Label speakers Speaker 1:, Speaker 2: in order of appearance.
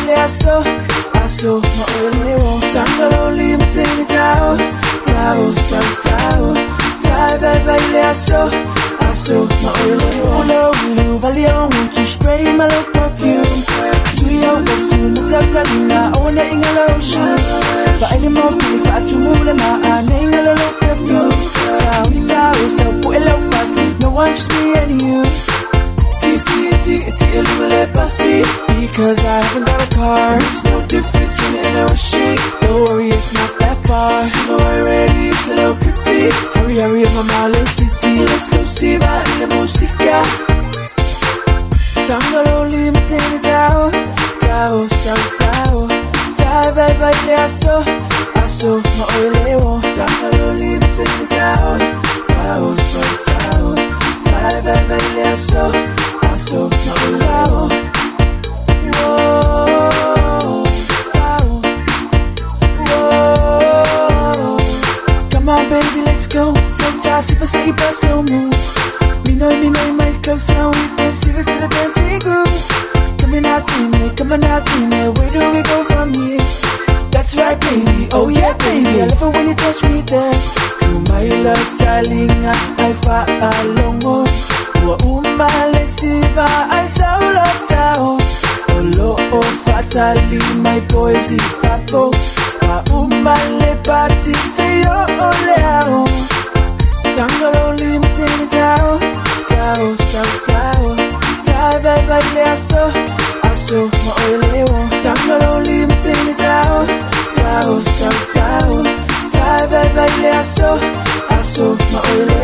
Speaker 1: baile aso maoelewo tangololi mtini tao baile aso maoelewo Ulu valion to spray my love perfume to your perfume tatalina I wanna inga lotion for any more if I to move them I inga love perfume tao so put a love pass no one just me and you because I haven't got a car. It's no difference from in a shake. Don't worry, it's not that far. So already, it's a little pretty. Hurry, I'm Marlin City. Let's go see that in the música. Tangololi, matini tao baile aso maoelewo tangololi, matini tao baile aso maoelewo Come on, baby, let's go. Sometimes if I say you bust no move. Me know you make up sound. We dance it to the dancing groove. Coming out in there. Where do we go from here? That's right, baby. Oh yeah, baby. I love it when you touch me there. To my love, darling, I far along. Umale siva, I saw love tao. Olo fatally, my boys is papo. Umale party, say yo ole ao. Tangololi mtini tao baile aso maoelewo. Tangololi mtini tao baile aso maoelewo.